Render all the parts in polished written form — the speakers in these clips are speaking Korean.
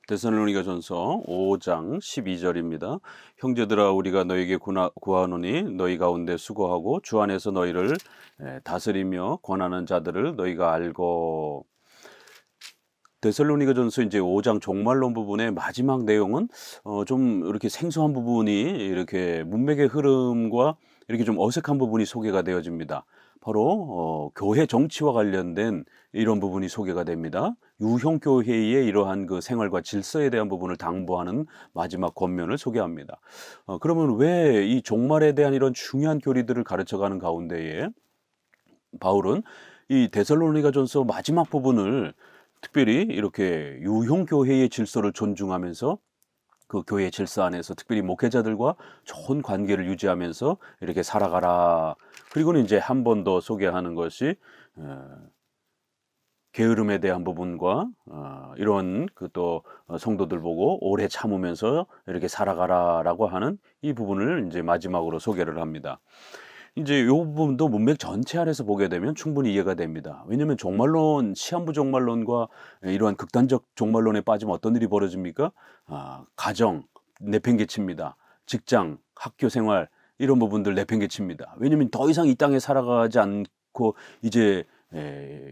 데살로니가전서 5장 12절입니다. 형제들아 우리가 너에게 구하노니 너희 가운데 수고하고 주 안에서 너희를 다스리며 권하는 자들을 너희가 알고. 데살로니가전서 이제 5장 종말론 부분의 마지막 내용은 좀 이렇게 생소한 부분이 이렇게 문맥의 흐름과 이렇게 좀 어색한 부분이 소개가 되어집니다. 바로 교회 정치와 관련된 이런 부분이 소개가 됩니다. 유형 교회의 이러한 그 생활과 질서에 대한 부분을 당부하는 마지막 권면을 소개합니다. 그러면 왜 이 종말에 대한 이런 중요한 교리들을 가르쳐가는 가운데에 바울은 이 데살로니가전서 마지막 부분을 특별히 이렇게 유형 교회의 질서를 존중하면서 그 교회 질서 안에서 특별히 목회자들과 좋은 관계를 유지하면서 이렇게 살아가라. 그리고는 이제 한 번 더 소개하는 것이 게으름에 대한 부분과 이런 그 또 성도들 보고 오래 참으면서 이렇게 살아가라라고 하는 이 부분을 이제 마지막으로 소개를 합니다. 이제 요 부분도 문맥 전체 안에서 보게 되면 충분히 이해가 됩니다. 왜냐하면 종말론, 시한부 종말론과 이러한 극단적 종말론에 빠지면 어떤 일이 벌어집니까? 가정 내팽개칩니다. 직장, 학교 생활 이런 부분들 내팽개칩니다. 왜냐하면 더 이상 이 땅에 살아가지 않고 이제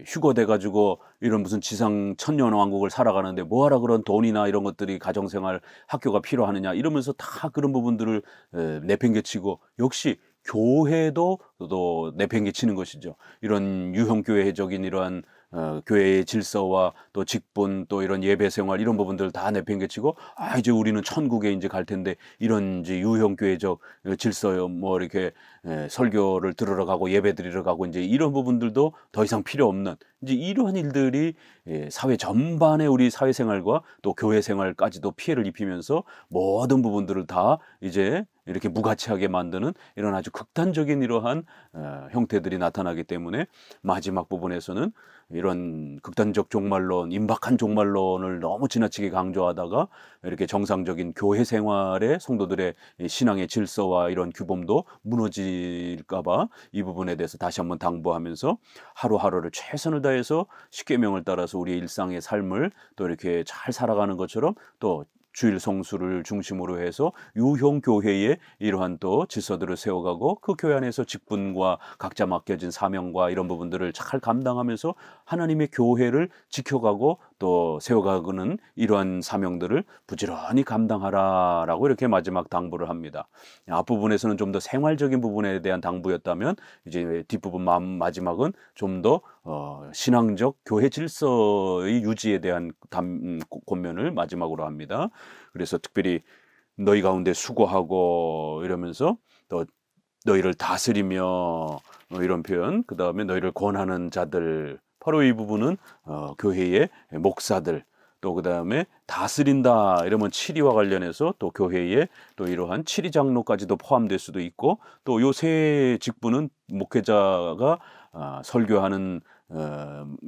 휴거돼 가지고 이런 무슨 지상 천년 왕국을 살아가는데 뭐하라 그런 돈이나 이런 것들이 가정생활, 학교가 필요하느냐 이러면서 다 그런 부분들을 내팽개치고 역시 교회도 또 내팽개치는 것이죠. 이런 유형교회적인 이러한 교회의 질서와 또 직분 또 이런 예배 생활 이런 부분들 다 내팽개치고 이제 우리는 천국에 이제 갈 텐데 이런 이제 유형교회적 질서 뭐 이렇게 설교를 들으러 가고 예배 드리러 가고 이제 이런 부분들도 더 이상 필요 없는 이제 이러한 일들이 사회 전반의 우리 사회생활과 또 교회 생활까지도 피해를 입히면서 모든 부분들을 다 이제 이렇게 무가치하게 만드는 이런 아주 극단적인 이러한 형태들이 나타나기 때문에 마지막 부분에서는 이런 극단적 종말론, 임박한 종말론을 너무 지나치게 강조하다가 이렇게 정상적인 교회 생활의 성도들의 신앙의 질서와 이런 규범도 무너질까봐 이 부분에 대해서 다시 한번 당부하면서 하루하루를 최선을 다해서 십계명을 따라서 우리의 일상의 삶을 또 이렇게 잘 살아가는 것처럼 또 주일 성수를 중심으로 해서 유형 교회의 이러한 또 질서들을 세워가고 그 교회 안에서 직분과 각자 맡겨진 사명과 이런 부분들을 잘 감당하면서 하나님의 교회를 지켜가고 또 세워가는 이러한 사명들을 부지런히 감당하라라고 이렇게 마지막 당부를 합니다. 앞부분에서는 좀 더 생활적인 부분에 대한 당부였다면 이제 뒷부분 마지막은 좀 더 신앙적 교회 질서의 유지에 대한 권면을 마지막으로 합니다. 그래서 특별히 너희 가운데 수고하고 이러면서 또 너희를 다스리며 이런 표현, 그 다음에 너희를 권하는 자들, 바로 이 부분은 교회의 목사들, 또 그 다음에 다스린다 이러면 치리와 관련해서 또 교회의 또 이러한 치리 장로까지도 포함될 수도 있고 또 요 세 직분은 목회자가 설교하는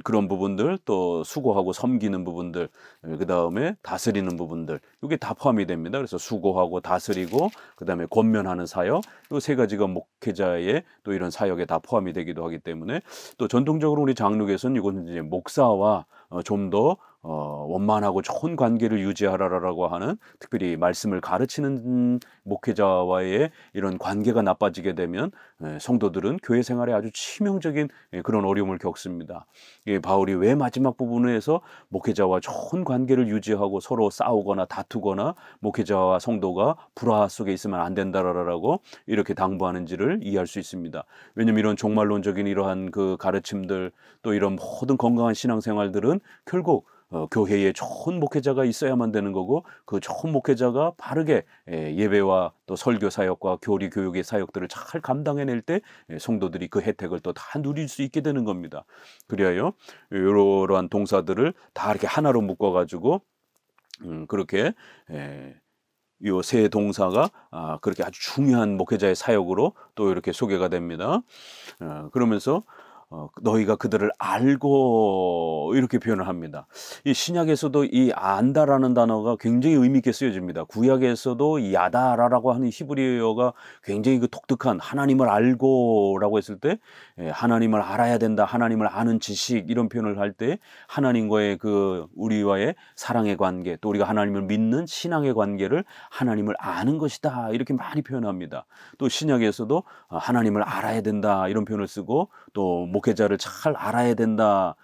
그런 부분들 또 수고하고 섬기는 부분들 그 다음에 다스리는 부분들 이게 다 포함이 됩니다. 그래서 수고하고 다스리고 그 다음에 권면하는 사역 이 세 가지가 목회자의 또 이런 사역에 다 포함이 되기도 하기 때문에 또 전통적으로 우리 장로교에서는 이것은 이제 목사와 좀 더 원만하고 좋은 관계를 유지하라라고 하는 특별히 말씀을 가르치는 목회자와의 이런 관계가 나빠지게 되면 성도들은 교회 생활에 아주 치명적인 그런 어려움을 겪습니다. 바울이 왜 마지막 부분에서 목회자와 좋은 관계를 유지하고 서로 싸우거나 다투거나 목회자와 성도가 불화 속에 있으면 안 된다라고 이렇게 당부하는지를 이해할 수 있습니다. 왜냐하면 이런 종말론적인 이러한 그 가르침들 또 이런 모든 건강한 신앙생활들은 결국 교회에 좋은 목회자가 있어야만 되는 거고 그 좋은 목회자가 바르게 예배와 또 설교 사역과 교리 교육의 사역들을 잘 감당해낼 때 성도들이 그 혜택을 또 다 누릴 수 있게 되는 겁니다. 그리하여 이러한 동사들을 다 이렇게 하나로 묶어가지고 그렇게 요 세 동사가 그렇게 아주 중요한 목회자의 사역으로 또 이렇게 소개가 됩니다. 그러면서 너희가 그들을 알고 이렇게 표현을 합니다. 이 신약에서도 이 안다라는 단어가 굉장히 의미 있게 쓰여집니다. 구약에서도 이 야다라라고 하는 히브리어가 굉장히 그 독특한 하나님을 알고라고 했을 때 하나님을 알아야 된다, 하나님을 아는 지식 이런 표현을 할 때 하나님과의 그 우리와의 사랑의 관계, 또 우리가 하나님을 믿는 신앙의 관계를 하나님을 아는 것이다 이렇게 많이 표현합니다. 또 신약에서도 하나님을 알아야 된다 이런 표현을 쓰고 또 목회자를 잘 알아야 된다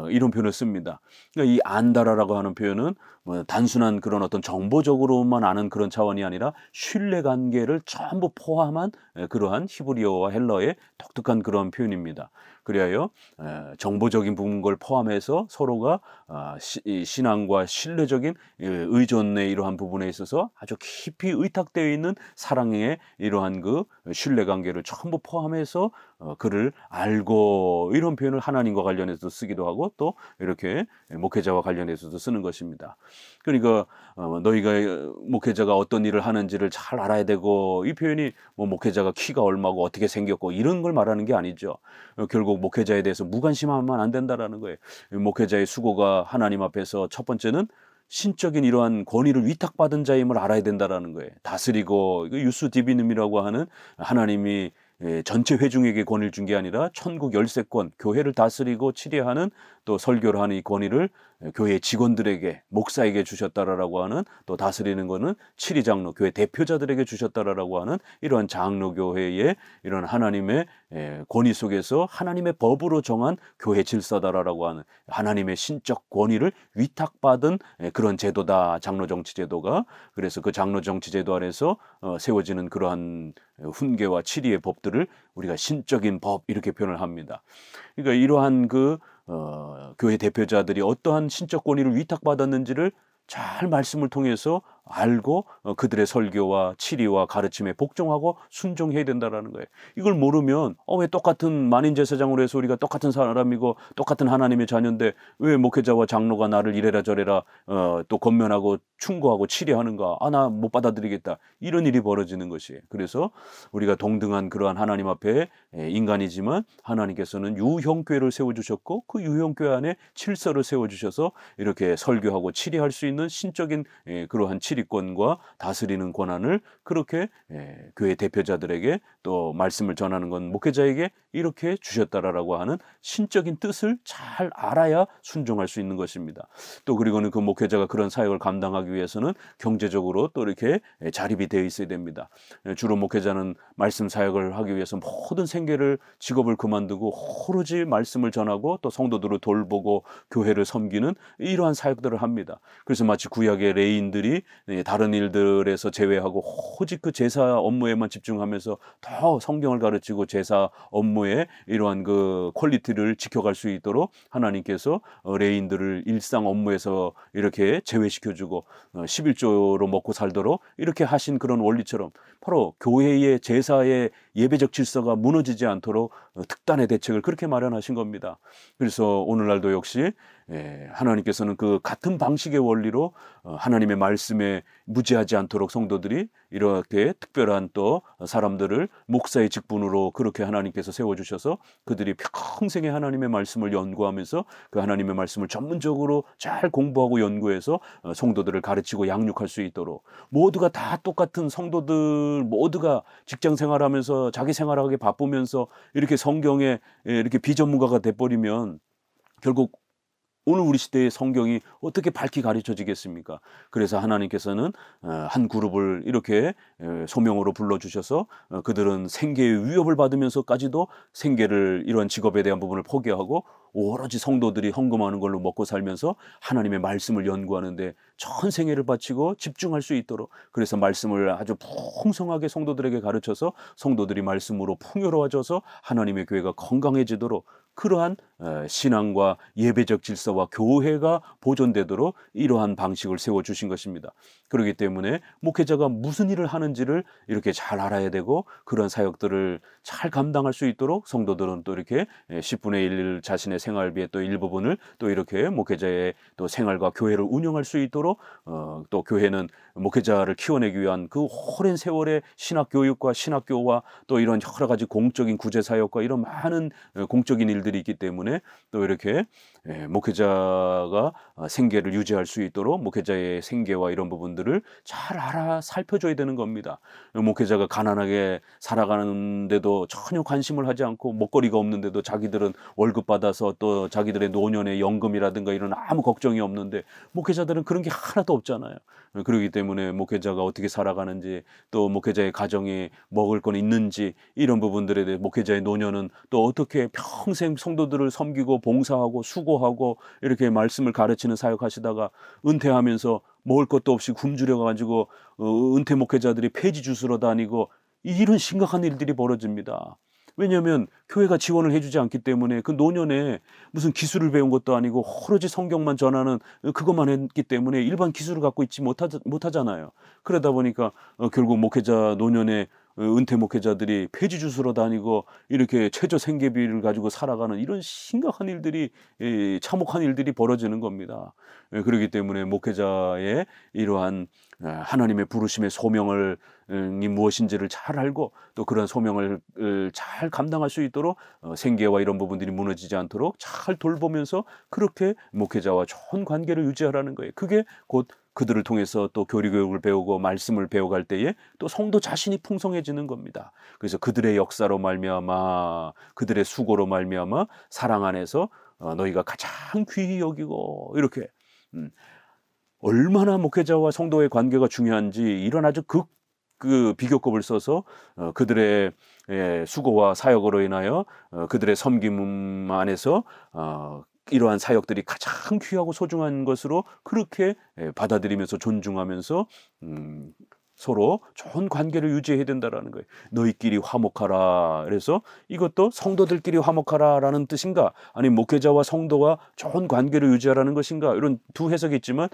이런 표현을 씁니다. 그러니까 이 안다라라고 하는 표현은 뭐 단순한 그런 어떤 정보적으로만 아는 그런 차원이 아니라 신뢰관계를 전부 포함한 그러한 히브리어와 헬러의 독특한 그런 표현입니다. 그리하여 정보적인 부분 걸 포함해서 서로가 이 신앙과 신뢰적인 의존의 이러한 부분에 있어서 아주 깊이 의탁되어 있는 사랑의 이러한 그 신뢰관계를 전부 포함해서 그를 알고 이런 표현을 하나님과 관련해서 쓰기도 하고 또 이렇게 목회자와 관련해서도 쓰는 것입니다. 그러니까 너희가 목회자가 어떤 일을 하는지를 잘 알아야 되고 이 표현이 뭐 목회자가 키가 얼마고 어떻게 생겼고 이런 걸 말하는 게 아니죠. 결국 목회자에 대해서 무관심하면 안 된다라는 거예요. 목회자의 수고가 하나님 앞에서 첫 번째는 신적인 이러한 권위를 위탁받은 자임을 알아야 된다라는 거예요. 다스리고 유스 디비눔이라고 하는 하나님이 전체 회중에게 권위를 준 게 아니라 천국 열세권 교회를 다스리고 치리하는 또 설교를 하는 이 권위를 교회 직원들에게 목사에게 주셨다라고 하는 또 다스리는 것은 치리장로 교회 대표자들에게 주셨다라고 하는 이러한 장로교회의 이런 하나님의 권위 속에서 하나님의 법으로 정한 교회 질서다라고 하는 하나님의 신적 권위를 위탁받은 그런 제도다 장로정치 제도가. 그래서 그 장로정치 제도 아래서 세워지는 그러한 훈계와 치리의 법들을 우리가 신적인 법 이렇게 표현을 합니다. 그러니까 이러한 교회 대표자들이 어떠한 신적 권위를 위탁받았는지를 잘 말씀을 통해서 알고 그들의 설교와 치리와 가르침에 복종하고 순종해야 된다라는 거예요. 이걸 모르면 왜 똑같은 만인제사장으로 해서 우리가 똑같은 사람이고 똑같은 하나님의 자녀인데 왜 목회자와 장로가 나를 이래라 저래라 또 권면하고 충고하고 치리하는가? 나 못 받아들이겠다. 이런 일이 벌어지는 것이에요. 그래서 우리가 동등한 그러한 하나님 앞에 인간이지만 하나님께서는 유형교회를 세워주셨고 그 유형교회 안에 질서를 세워주셔서 이렇게 설교하고 치리할 수 있는 신적인 그러한 치리권과 다스리는 권한을 그렇게 교회 대표자들에게 또 말씀을 전하는 건 목회자에게 이렇게 주셨다라고 하는 신적인 뜻을 잘 알아야 순종할 수 있는 것입니다. 또 그리고는 그 목회자가 그런 사역을 감당하기 위해서는 경제적으로 또 이렇게 자립이 되어 있어야 됩니다. 주로 목회자는 말씀 사역을 하기 위해서 모든 생계를 직업을 그만두고 오로지 말씀을 전하고 또 성도들을 돌보고 교회를 섬기는 이러한 사역들을 합니다. 그래서 마치 구약의 레인들이 다른 일들에서 제외하고 오직 그 제사 업무에만 집중하면서 더 성경을 가르치고 제사 업무에 이러한 그 퀄리티를 지켜갈 수 있도록 하나님께서 레인들을 일상 업무에서 이렇게 제외시켜주고 11조로 먹고 살도록 이렇게 하신 그런 원리처럼 바로 교회의 제사의 예배적 질서가 무너지지 않도록 특단의 대책을 그렇게 마련하신 겁니다. 그래서 오늘날도 역시 하나님께서는 그 같은 방식의 원리로 하나님의 말씀에 무지하지 않도록 성도들이 이렇게 특별한 또 사람들을 목사의 직분으로 그렇게 하나님께서 세워주셔서 그들이 평생에 하나님의 말씀을 연구하면서 그 하나님의 말씀을 전문적으로 잘 공부하고 연구해서 성도들을 가르치고 양육할 수 있도록 모두가 다 똑같은 성도들 모두가 직장 생활하면서 자기 생활하기 바쁘면서 이렇게 성경에 이렇게 비전문가가 돼버리면 결국 오늘 우리 시대의 성경이 어떻게 밝히 가르쳐지겠습니까? 그래서 하나님께서는 한 그룹을 이렇게 소명으로 불러주셔서 그들은 생계의 위협을 받으면서까지도 생계를 이런 직업에 대한 부분을 포기하고 오로지 성도들이 헌금하는 걸로 먹고 살면서 하나님의 말씀을 연구하는데 전 생애를 바치고 집중할 수 있도록 그래서 말씀을 아주 풍성하게 성도들에게 가르쳐서 성도들이 말씀으로 풍요로워져서 하나님의 교회가 건강해지도록 그러한 신앙과 예배적 질서와 교회가 보존되도록 이러한 방식을 세워주신 것입니다. 그렇기 때문에 목회자가 무슨 일을 하는지를 이렇게 잘 알아야 되고 그런 사역들을 잘 감당할 수 있도록 성도들은 또 이렇게 10분의 1 자신의 생활비의 또 일부분을 또 이렇게 목회자의 또 생활과 교회를 운영할 수 있도록 또 교회는 목회자를 키워내기 위한 그 오랜 세월의 신학교육과 신학교와 또 이런 여러 가지 공적인 구제사역과 이런 많은 공적인 일들이 일들이 있기 때문에 또 이렇게 목회자가 생계를 유지할 수 있도록 목회자의 생계와 이런 부분들을 잘 알아 살펴줘야 되는 겁니다. 목회자가 가난하게 살아가는데도 전혀 관심을 하지 않고 먹거리가 없는데도 자기들은 월급 받아서 또 자기들의 노년의 연금이라든가 이런 아무 걱정이 없는데 목회자들은 그런 게 하나도 없잖아요. 그렇기 때문에 목회자가 어떻게 살아가는지 또 목회자의 가정이 먹을 건 있는지 이런 부분들에 대해 목회자의 노년은 또 어떻게 평생 성도들을 섬기고 봉사하고 수고하고 이렇게 말씀을 가르치는 사역하시다가 은퇴하면서 먹을 것도 없이 굶주려 가지고 은퇴 목회자들이 폐지 주스러 다니고 이런 심각한 일들이 벌어집니다. 왜냐하면 교회가 지원을 해주지 않기 때문에 그 노년에 무슨 기술을 배운 것도 아니고 오로지 성경만 전하는 그것만 했기 때문에 일반 기술을 갖고 있지 못하잖아요. 그러다 보니까 결국 목회자 노년에 은퇴 목회자들이 폐지 주스러 다니고 이렇게 최저 생계비를 가지고 살아가는 이런 심각한 일들이 참혹한 일들이 벌어지는 겁니다. 그렇기 때문에 목회자의 이러한 하나님의 부르심의 소명을 이 무엇인지를 잘 알고 또 그런 소명을 잘 감당할 수 있도록 생계와 이런 부분들이 무너지지 않도록 잘 돌보면서 그렇게 목회자와 좋은 관계를 유지하라는 거예요. 그게 곧 그들을 통해서 또 교리교육을 배우고 말씀을 배워갈 때에 또 성도 자신이 풍성해지는 겁니다. 그래서 그들의 역사로 말미암아 그들의 수고로 말미암아 사랑 안에서 너희가 가장 귀히 여기고 이렇게 얼마나 목회자와 성도의 관계가 중요한지 이런 아주 그 비교급을 써서 그들의 수고와 사역으로 인하여 그들의 섬김 안에서 이러한 사역들이 가장 귀하고 소중한 것으로 그렇게 받아들이면서 존중하면서 서로 좋은 관계를 유지해야 된다라는 거예요. 너희끼리 화목하라. 그래서 이것도 성도들끼리 화목하라라는 뜻인가? 아니면 목회자와 성도가 좋은 관계를 유지하라는 것인가? 이런 두 해석이 있지만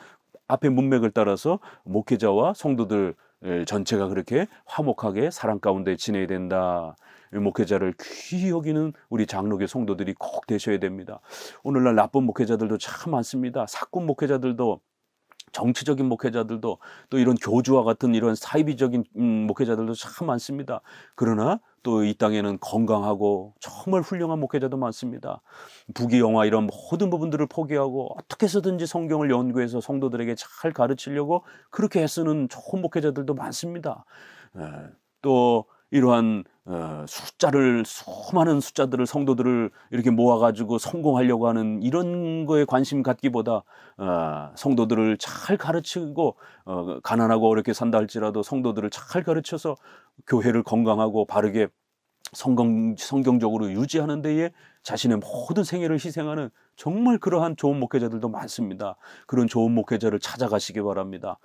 앞에 문맥을 따라서 목회자와 성도들 전체가 그렇게 화목하게 사랑 가운데 지내야 된다. 목회자를 귀히 여기는 우리 장로교 성도들이 꼭 되셔야 됩니다. 오늘날 나쁜 목회자들도 참 많습니다. 사꾼 목회자들도 정치적인 목회자들도 또 이런 교주와 같은 이런 사이비적인 목회자들도 참 많습니다. 그러나 또 이 땅에는 건강하고 정말 훌륭한 목회자도 많습니다. 부귀영화 이런 모든 부분들을 포기하고 어떻게 해서든지 성경을 연구해서 성도들에게 잘 가르치려고 그렇게 애쓰는 좋은 목회자들도 많습니다. 또 이러한 수많은 숫자들을 성도들을 이렇게 모아가지고 성공하려고 하는 이런 거에 관심 갖기보다 성도들을 잘 가르치고 가난하고 어렵게 산다 할지라도 성도들을 잘 가르쳐서 교회를 건강하고 바르게 성경적으로 유지하는 데에 자신의 모든 생애를 희생하는 정말 그러한 좋은 목회자들도 많습니다. 그런 좋은 목회자를 찾아가시기 바랍니다.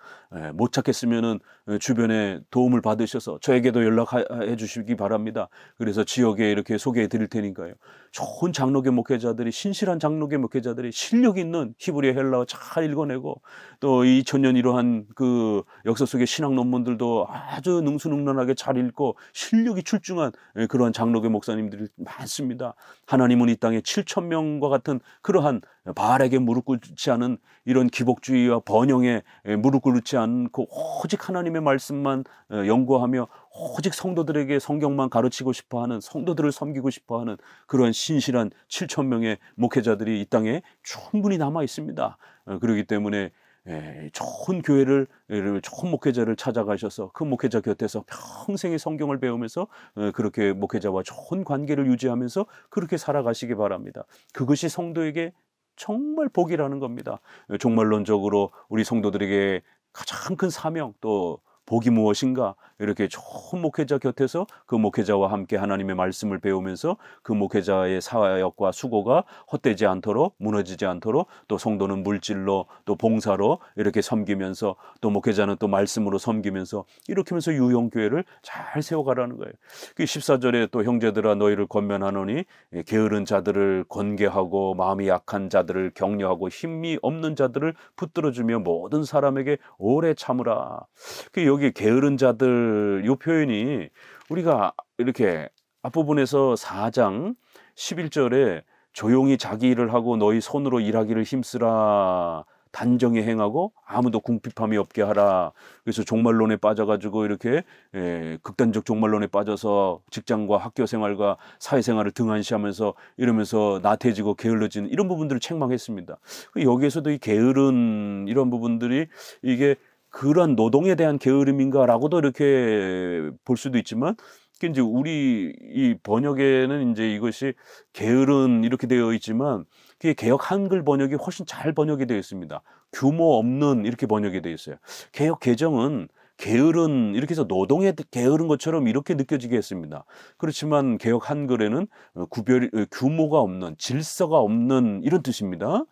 못 찾겠으면은 주변에 도움을 받으셔서 저에게도 연락해 주시기 바랍니다. 그래서 지역에 이렇게 소개해 드릴 테니까요. 좋은 장로교 목회자들이 신실한 장로교 목회자들이 실력 있는 히브리 헬라어 잘 읽어내고 또 2000년 이러한 그 역사 속의 신학 논문들도 아주 능수능란하게 잘 읽고 실력이 출중한 그러한 장로교 목사님들이 많습니다. 하나님은 이 땅에 7,000명과 같은 그러한 바알에게 무릎 꿇지 않은 이런 기복주의와 번영에 무릎 꿇지 않고 오직 하나님의 말씀만 연구하며 오직 성도들에게 성경만 가르치고 싶어하는 성도들을 섬기고 싶어하는 그러한 신실한 7,000명의 목회자들이 이 땅에 충분히 남아 있습니다. 그렇기 때문에 좋은 교회를 좋은 목회자를 찾아가셔서 그 목회자 곁에서 평생의 성경을 배우면서 그렇게 목회자와 좋은 관계를 유지하면서 그렇게 살아가시기 바랍니다. 그것이 성도에게 정말 복이라는 겁니다. 종말론적으로 우리 성도들에게 가장 큰 사명 또 복이 무엇인가? 이렇게 좋은 목회자 곁에서 그 목회자와 함께 하나님의 말씀을 배우면서 그 목회자의 사역과 수고가 헛되지 않도록 무너지지 않도록 또 성도는 물질로 또 봉사로 이렇게 섬기면서 또 목회자는 또 말씀으로 섬기면서 이렇게 하면서 유형교회를 잘 세워가라는 거예요. 14절에 또 형제들아 너희를 권면하노니 게으른 자들을 권계하고 마음이 약한 자들을 격려하고 힘이 없는 자들을 붙들어주며 모든 사람에게 오래 참으라. 여기 게으른 자들 이 표현이 우리가 이렇게 앞부분에서 4장 11절에 조용히 자기 일을 하고 너희 손으로 일하기를 힘쓰라 단정히 행하고 아무도 궁핍함이 없게 하라. 그래서 종말론에 빠져가지고 이렇게 극단적 종말론에 빠져서 직장과 학교 생활과 사회생활을 등한시하면서 이러면서 나태해지고 게을러지는 이런 부분들을 책망했습니다. 여기에서도 이 게으른 이런 부분들이 이게 그런 노동에 대한 게으름인가라고도 이렇게 볼 수도 있지만, 이제 우리 이 번역에는 이제 이것이 게으른 이렇게 되어 있지만 그게 개역 한글 번역이 훨씬 잘 번역이 되어 있습니다. 규모 없는 이렇게 번역이 되어 있어요. 개역 개정은 게으른 이렇게 해서 노동에 게으른 것처럼 이렇게 느껴지게 했습니다. 그렇지만 개역 한글에는 규모가 없는, 질서가 없는 이런 뜻입니다.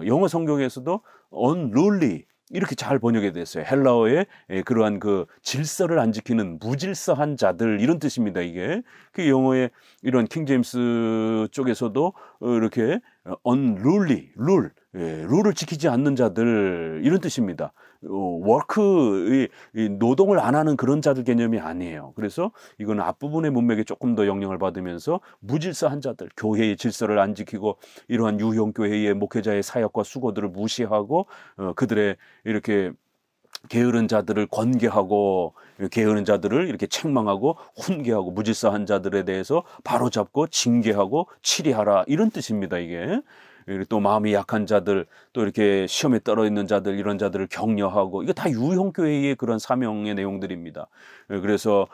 영어 성경에서도 unruly 이렇게 잘 번역이 됐어요. 헬라어의 그러한 그 질서를 안 지키는 무질서한 자들 이런 뜻입니다. 이게 그 영어의 이런 킹제임스 쪽에서도 이렇게 unruly 룰을 지키지 않는 자들 이런 뜻입니다. 워크 이 노동을 안 하는 그런 자들 개념이 아니에요. 그래서 이건 앞부분의 문맥에 조금 더 영향을 받으면서 무질서한 자들, 교회의 질서를 안 지키고 이러한 유형 교회의 목회자의 사역과 수고들을 무시하고 그들의 이렇게 게으른 자들을 권계하고 게으른 자들을 이렇게 책망하고 훈계하고 무질서한 자들에 대해서 바로잡고 징계하고 치리하라 이런 뜻입니다. 이게 또 마음이 약한 자들, 또 이렇게 시험에 떨어 있는 자들, 이런 자들을 격려하고, 이거 다 유형교회의 그런 사명의 내용들입니다. 그래서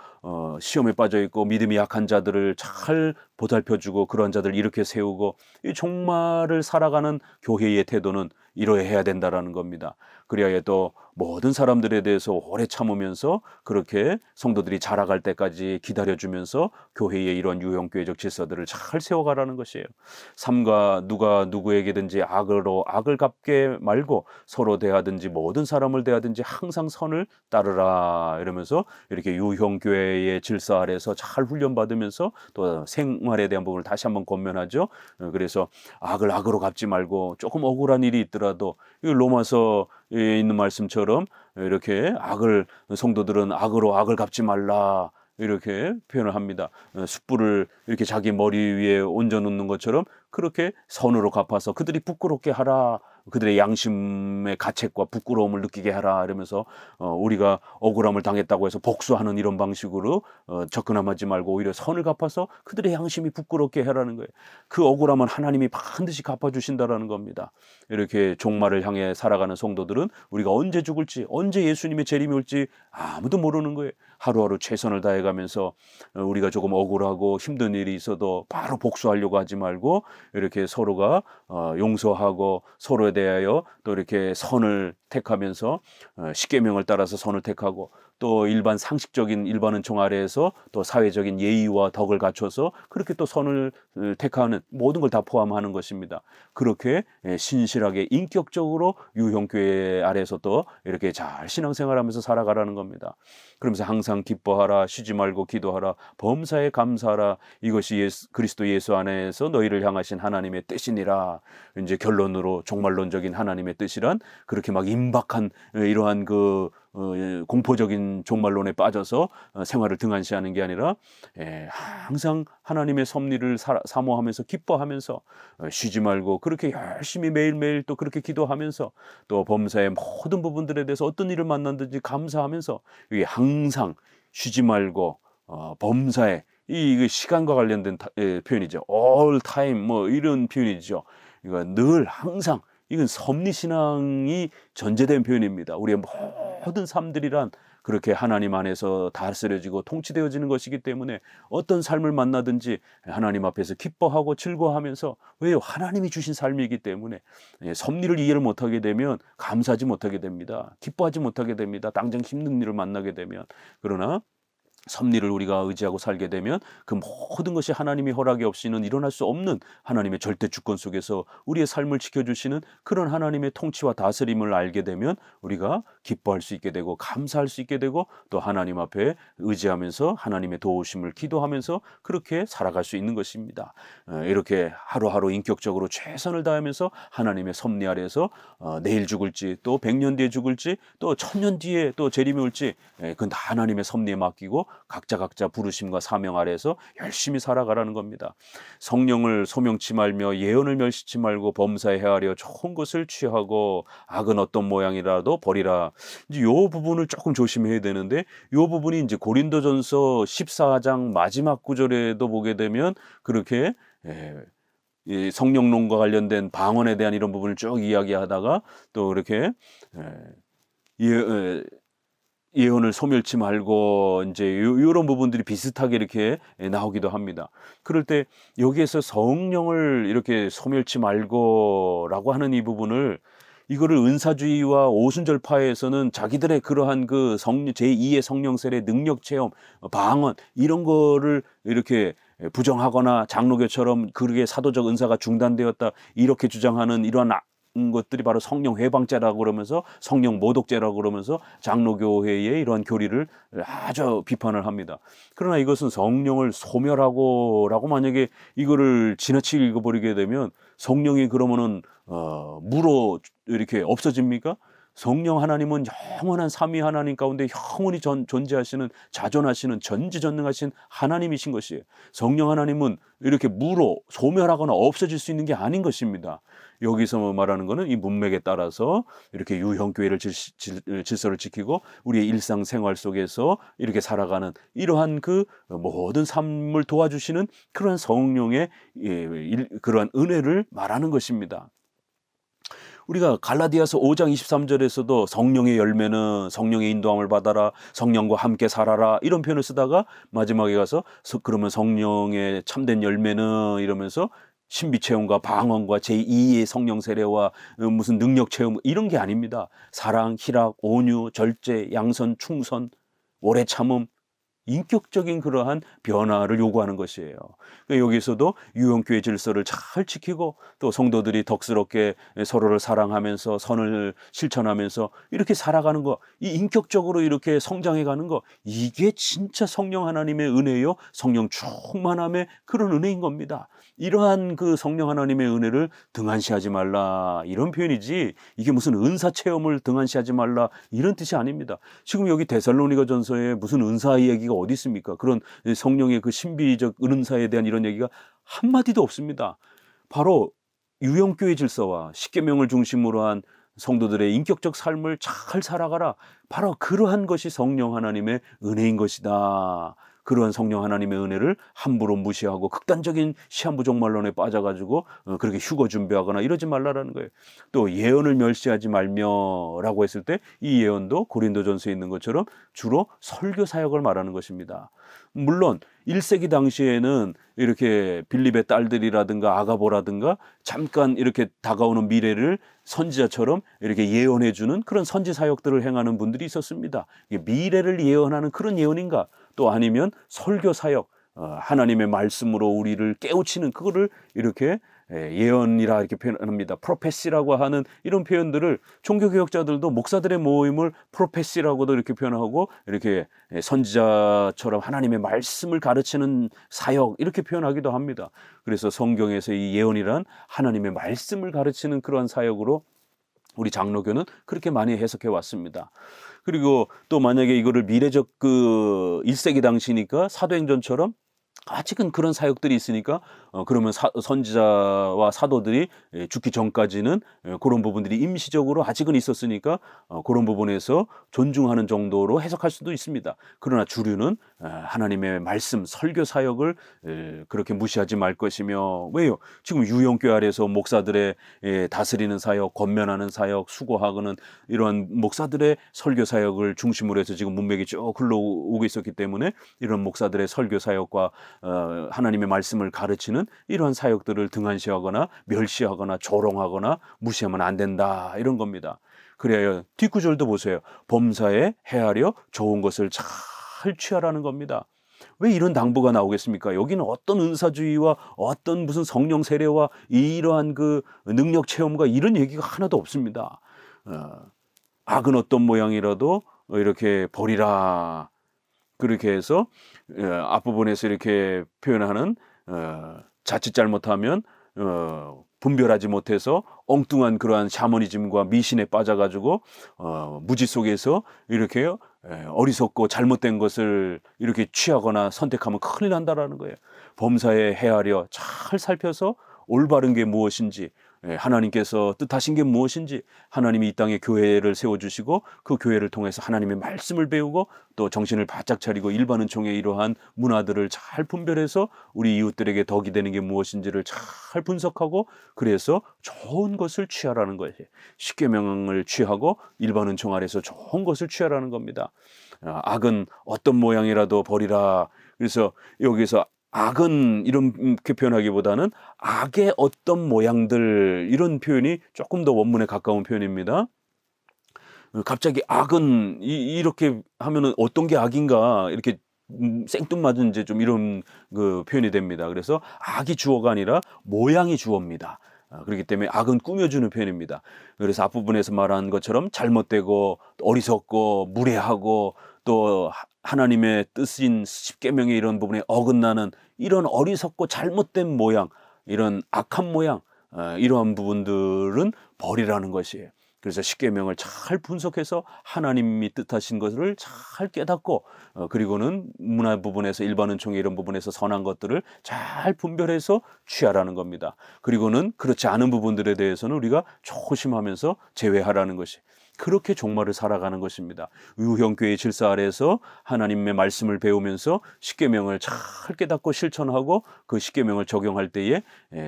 시험에 빠져 있고 믿음이 약한 자들을 잘 보살펴주고 그런 자들을 이렇게 세우고, 이 종말을 살아가는 교회의 태도는 이러해야 된다라는 겁니다. 그래야 또 모든 사람들에 대해서 오래 참으면서 그렇게 성도들이 자라갈 때까지 기다려주면서 교회의 이런 유형교회적 질서들을 잘 세워가라는 것이에요. 삼가 누가 누구에게든지 악을 갚게 말고 서로 대하든지 모든 사람을 대하든지 항상 선을 따르라 이러면서 이렇게 유형교회의 질서 아래서 잘 훈련받으면서 또 생활에 대한 부분을 다시 한번 권면하죠. 그래서 악을 악으로 갚지 말고 조금 억울한 일이 있더라도 이 로마서에 있는 말씀처럼 이렇게 성도들은 악으로 악을 갚지 말라 이렇게 표현을 합니다. 숯불을 이렇게 자기 머리 위에 얹어 놓는 것처럼 그렇게 선으로 갚아서 그들이 부끄럽게 하라. 그들의 양심의 가책과 부끄러움을 느끼게 하라 이러면서 우리가 억울함을 당했다고 해서 복수하는 이런 방식으로 접근하지 말고 오히려 선을 갚아서 그들의 양심이 부끄럽게 하라는 거예요. 그 억울함은 하나님이 반드시 갚아주신다라는 겁니다. 이렇게 종말을 향해 살아가는 성도들은 우리가 언제 죽을지, 언제 예수님의 재림이 올지 아무도 모르는 거예요. 하루하루 최선을 다해가면서 우리가 조금 억울하고 힘든 일이 있어도 바로 복수하려고 하지 말고 이렇게 서로가 용서하고 서로에 대하여 또 이렇게 선을 택하면서 십계명을 따라서 선을 택하고 또 일반 상식적인 일반 은총 아래에서 또 사회적인 예의와 덕을 갖춰서 그렇게 또 선을 택하는 모든 걸 다 포함하는 것입니다. 그렇게 신실하게 인격적으로 유형교회 아래에서 또 이렇게 잘 신앙생활하면서 살아가라는 겁니다. 그러면서 항상 기뻐하라, 쉬지 말고 기도하라, 범사에 감사하라. 이것이 그리스도 예수 안에서 너희를 향하신 하나님의 뜻이니라. 이제 결론으로 종말론적인 하나님의 뜻이란 그렇게 막 임박한 이러한 그 공포적인 종말론에 빠져서 생활을 등한시하는 게 아니라 항상 하나님의 섭리를 사모하면서 기뻐하면서 쉬지 말고 그렇게 열심히 매일매일 또 그렇게 기도하면서 또 범사의 모든 부분들에 대해서 어떤 일을 만났든지 감사하면서 이게 항상 쉬지 말고 범사에 이 시간과 관련된 표현이죠. all time 뭐 이런 표현이죠. 이거 늘 항상 이건 섭리신앙이 전제된 표현입니다. 우리의 모든 삶들이란 그렇게 하나님 안에서 다스려지고 통치되어지는 것이기 때문에 어떤 삶을 만나든지 하나님 앞에서 기뻐하고 즐거워하면서 왜요? 하나님이 주신 삶이기 때문에 섭리를 이해를 못하게 되면 감사하지 못하게 됩니다. 기뻐하지 못하게 됩니다. 당장 힘든 일을 만나게 되면. 그러나 섭리를 우리가 의지하고 살게 되면 그 모든 것이 하나님의 허락이 없이는 일어날 수 없는 하나님의 절대 주권 속에서 우리의 삶을 지켜주시는 그런 하나님의 통치와 다스림을 알게 되면 우리가 기뻐할 수 있게 되고 감사할 수 있게 되고 또 하나님 앞에 의지하면서 하나님의 도우심을 기도하면서 그렇게 살아갈 수 있는 것입니다. 이렇게 하루하루 인격적으로 최선을 다하면서 하나님의 섭리 아래에서 내일 죽을지 또 100년 뒤에 죽을지 또 1000년 뒤에 또 재림이 올지 그건 다 하나님의 섭리에 맡기고 각자 부르심과 사명 아래에서 열심히 살아가라는 겁니다. 성령을 소명치 말며 예언을 멸시치 말고 범사에 헤아려 좋은 것을 취하고 악은 어떤 모양이라도 버리라. 이제 요 부분을 조금 조심해야 되는데, 요 부분이 이제 고린도전서 14장 마지막 구절에도 보게 되면 그렇게 이 성령론과 관련된 방언에 대한 이런 부분을 쭉 이야기하다가 또 이렇게 예언을 소멸치 말고 이제 요런 부분들이 비슷하게 이렇게 나오기도 합니다. 그럴 때 여기에서 성령을 이렇게 소멸치 말고라고 하는 이 부분을, 이거를 은사주의와 오순절파에서는 자기들의 그러한 그 제2의 성령 세례 능력 체험, 방언 이런 거를 이렇게 부정하거나 장로교처럼 그렇게 사도적 은사가 중단되었다 이렇게 주장하는 이러한 것들이 바로 성령 회방죄라고 그러면서 성령 모독죄라고 그러면서 장로교회의 이러한 교리를 아주 비판을 합니다. 그러나 이것은 성령을 소멸하고라고 만약에 이거를 지나치게 읽어버리게 되면 성령이 그러면은 무로 이렇게 없어집니까? 성령 하나님은 영원한 삼위 하나님 가운데 영원히 존재하시는 자존하시는 전지전능하신 하나님이신 것이에요. 성령 하나님은 이렇게 무로 소멸하거나 없어질 수 있는 게 아닌 것입니다. 여기서 말하는 것은 이 문맥에 따라서 이렇게 유형교회를 질서를 지키고 우리의 일상생활 속에서 이렇게 살아가는 이러한 그 모든 삶을 도와주시는 그러한 성령의 그러한 은혜를 말하는 것입니다. 우리가 갈라디아서 5장 23절에서도 성령의 열매는 성령의 인도함을 받아라, 성령과 함께 살아라 이런 표현을 쓰다가 마지막에 가서 그러면 성령의 참된 열매는 이러면서 신비 체험과 방언과 제2의 성령 세례와 무슨 능력 체험 이런 게 아닙니다. 사랑, 희락, 온유, 절제, 양선, 충선, 오래 참음, 인격적인 그러한 변화를 요구하는 것이에요. 그러니까 여기서도 유형교회 질서를 잘 지키고 또 성도들이 덕스럽게 서로를 사랑하면서 선을 실천하면서 이렇게 살아가는 거, 이 인격적으로 이렇게 성장해가는 거, 이게 진짜 성령 하나님의 은혜요, 성령 충만함의 그런 은혜인 겁니다. 이러한 그 성령 하나님의 은혜를 등한시하지 말라 이런 표현이지, 이게 무슨 은사 체험을 등한시하지 말라 이런 뜻이 아닙니다. 지금 여기 데살로니가 전서에 무슨 은사 얘기가 어디 있습니까? 그런 성령의 그 신비적 은사에 대한 이런 얘기가 한마디도 없습니다. 바로 유형교회 질서와 십계명을 중심으로 한 성도들의 인격적 삶을 잘 살아가라, 바로 그러한 것이 성령 하나님의 은혜인 것이다. 그러한 성령 하나님의 은혜를 함부로 무시하고 극단적인 시한부종말론에 빠져가지고 그렇게 휴거 준비하거나 이러지 말라라는 거예요. 또 예언을 멸시하지 말며라고 했을 때 이 예언도 고린도전서에 있는 것처럼 주로 설교 사역을 말하는 것입니다. 물론 1세기 당시에는 이렇게 빌립의 딸들이라든가 아가보라든가 잠깐 이렇게 다가오는 미래를 선지자처럼 이렇게 예언해주는 그런 선지 사역들을 행하는 분들이 있었습니다. 이게 미래를 예언하는 그런 예언인가? 또 아니면 설교 사역, 하나님의 말씀으로 우리를 깨우치는 그거를 이렇게 예언이라 이렇게 표현합니다. 프로페시라고 하는 이런 표현들을 종교개혁자들도 목사들의 모임을 프로페시라고도 이렇게 표현하고 이렇게 선지자처럼 하나님의 말씀을 가르치는 사역 이렇게 표현하기도 합니다. 그래서 성경에서 이 예언이란 하나님의 말씀을 가르치는 그러한 사역으로 우리 장로교는 그렇게 많이 해석해 왔습니다. 그리고 또 만약에 이거를 미래적 그 1세기 당시니까 사도행전처럼 아직은 그런 사역들이 있으니까 그러면 선지자와 사도들이 죽기 전까지는 그런 부분들이 임시적으로 아직은 있었으니까 그런 부분에서 존중하는 정도로 해석할 수도 있습니다. 그러나 주류는 하나님의 말씀, 설교 사역을 그렇게 무시하지 말 것이며, 왜요? 지금 유형교회 아래에서 목사들의 다스리는 사역, 권면하는 사역, 수고하고는 이런 목사들의 설교 사역을 중심으로 해서 지금 문맥이 쭉 흘러오고 있었기 때문에 이런 목사들의 설교 사역과 하나님의 말씀을 가르치는 이러한 사역들을 등한시하거나 멸시하거나 조롱하거나 무시하면 안 된다 이런 겁니다. 그래야 뒷구절도 보세요. 범사에 헤아려 좋은 것을 잘 취하라는 겁니다. 왜 이런 당부가 나오겠습니까? 여기는 어떤 은사주의와 어떤 무슨 성령 세례와 이러한 그 능력 체험과 이런 얘기가 하나도 없습니다. 악은 어떤 모양이라도 이렇게 버리라. 그렇게 해서 앞부분에서 이렇게 표현하는 자칫 잘못하면 분별하지 못해서 엉뚱한 그러한 샤머니즘과 미신에 빠져가지고 무지 속에서 이렇게 어리석고 잘못된 것을 이렇게 취하거나 선택하면 큰일 난다라는 거예요. 범사에 헤아려 잘 살펴서 올바른 게 무엇인지, 하나님께서 뜻하신 게 무엇인지, 하나님이 이 땅에 교회를 세워주시고 그 교회를 통해서 하나님의 말씀을 배우고 또 정신을 바짝 차리고 일반 은총의 이러한 문화들을 잘 분별해서 우리 이웃들에게 덕이 되는 게 무엇인지를 잘 분석하고, 그래서 좋은 것을 취하라는 거예요. 십계명을 취하고 일반 은총 아래서 좋은 것을 취하라는 겁니다. 악은 어떤 모양이라도 버리라. 그래서 여기서 악은 이렇게 표현하기보다는 악의 어떤 모양들, 이런 표현이 조금 더 원문에 가까운 표현입니다. 갑자기 악은 이렇게 하면은 어떤 게 악인가, 이렇게 생뚱맞은 이제 좀 이런 그 표현이 됩니다. 그래서 악이 주어가 아니라 모양이 주어입니다. 그렇기 때문에 악은 꾸며주는 표현입니다. 그래서 앞부분에서 말한 것처럼 잘못되고 어리석고 무례하고 또 하나님의 뜻인 십계명의 이런 부분에 어긋나는 이런 어리석고 잘못된 모양, 이런 악한 모양, 이러한 부분들은 버리라는 것이에요. 그래서 십계명을 잘 분석해서 하나님이 뜻하신 것을 잘 깨닫고, 그리고는 문화 부분에서 일반 은총의 이런 부분에서 선한 것들을 잘 분별해서 취하라는 겁니다. 그리고는 그렇지 않은 부분들에 대해서는 우리가 조심하면서 제외하라는 것이, 그렇게 종말을 살아가는 것입니다. 유형교회 질서 아래에서 하나님의 말씀을 배우면서 십계명을 잘 깨닫고 실천하고 그 십계명을 적용할 때에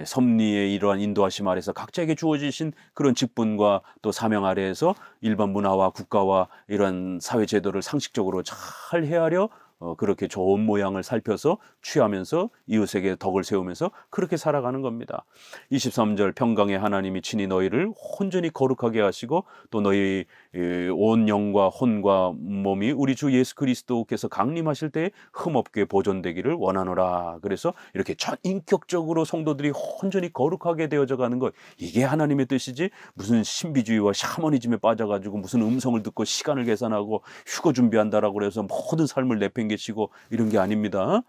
섭리의 이러한 인도하심 아래에서 각자에게 주어지신 그런 직분과 또 사명 아래에서 일반 문화와 국가와 이런 사회 제도를 상식적으로 잘 헤아려 그렇게 좋은 모양을 살펴서 취하면서 이웃에게 덕을 세우면서 그렇게 살아가는 겁니다. 23절 평강의 하나님이 친히 너희를 온전히 거룩하게 하시고 또 너희 온 영과 혼과 몸이 우리 주 예수 그리스도께서 강림하실 때에 흠없게 보존되기를 원하노라. 그래서 이렇게 전인격적으로 성도들이 온전히 거룩하게 되어져 가는 것, 이게 하나님의 뜻이지 무슨 신비주의와 샤머니즘에 빠져가지고 무슨 음성을 듣고 시간을 계산하고 휴거 준비한다라고 그래서 모든 삶을 내팽개치고 이런 게 아닙니다.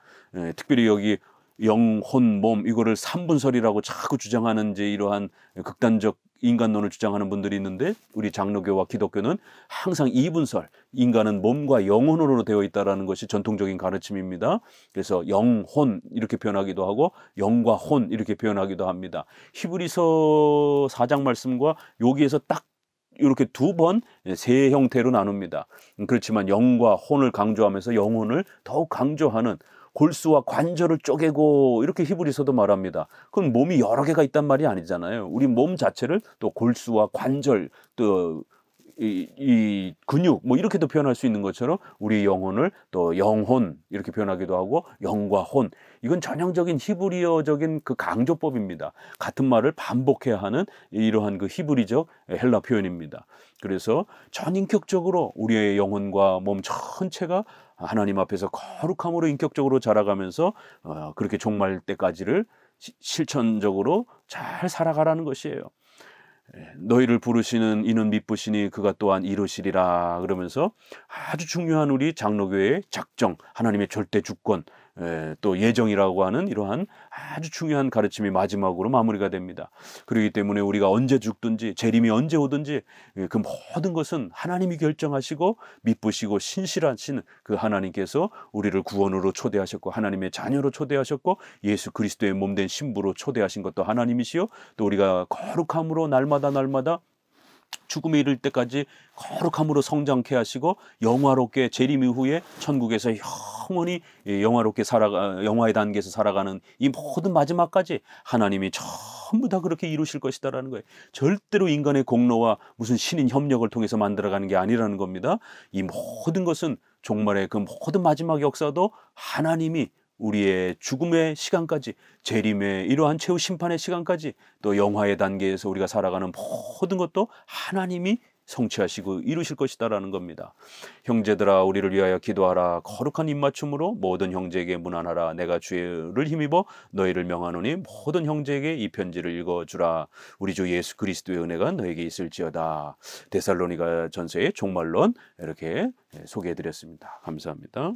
특별히 여기 영, 혼, 몸 이거를 삼분설이라고 자꾸 주장하는 이제 이러한 극단적 인간론을 주장하는 분들이 있는데, 우리 장로교와 기독교는 항상 이분설, 인간은 몸과 영혼으로 되어 있다라는 것이 전통적인 가르침입니다. 그래서 영, 혼 이렇게 표현하기도 하고 영과 혼 이렇게 표현하기도 합니다. 히브리서 4장 말씀과 여기에서 딱 이렇게 두 번 세 형태로 나눕니다. 그렇지만 영과 혼을 강조하면서 영혼을 더욱 강조하는, 골수와 관절을 쪼개고 이렇게 히브리서도 말합니다. 그건 몸이 여러 개가 있단 말이 아니잖아요. 우리 몸 자체를 또 골수와 관절, 또 이 근육 뭐 이렇게도 표현할 수 있는 것처럼 우리 영혼을 또 영혼 이렇게 표현하기도 하고 영과 혼, 이건 전형적인 히브리어적인 그 강조법입니다. 같은 말을 반복해야 하는 이러한 그 히브리적 헬라 표현입니다. 그래서 전인격적으로 우리의 영혼과 몸 전체가 하나님 앞에서 거룩함으로 인격적으로 자라가면서 그렇게 종말 때까지를 실천적으로 잘 살아가라는 것이에요. 너희를 부르시는 이는 미쁘시니 그가 또한 이루시리라. 그러면서 아주 중요한 우리 장로교회의 작정, 하나님의 절대 주권, 또 예정이라고 하는 이러한 아주 중요한 가르침이 마지막으로 마무리가 됩니다. 그렇기 때문에 우리가 언제 죽든지 재림이 언제 오든지 그 모든 것은 하나님이 결정하시고 미쁘시고 신실하신 그 하나님께서 우리를 구원으로 초대하셨고 하나님의 자녀로 초대하셨고 예수 그리스도의 몸된 신부로 초대하신 것도 하나님이시요, 또 우리가 거룩함으로 날마다 죽음에 이를 때까지 거룩함으로 성장케 하시고 영화롭게 재림 이후에 천국에서 영원히 영화롭게 영화의 단계에서 살아가는 이 모든 마지막까지 하나님이 전부 다 그렇게 이루실 것이다라는 거예요. 절대로 인간의 공로와 무슨 신인 협력을 통해서 만들어가는 게 아니라는 겁니다. 이 모든 것은 종말의 그 모든 마지막 역사도 하나님이 우리의 죽음의 시간까지, 재림의 이러한 최후 심판의 시간까지, 또 영화의 단계에서 우리가 살아가는 모든 것도 하나님이 성취하시고 이루실 것이다라는 겁니다. 형제들아 우리를 위하여 기도하라. 거룩한 입맞춤으로 모든 형제에게 문안하라. 내가 주를 힘입어 너희를 명하노니 모든 형제에게 이 편지를 읽어주라. 우리 주 예수 그리스도의 은혜가 너에게 있을지어다. 데살로니가 전서의 종말론 이렇게 소개해드렸습니다. 감사합니다.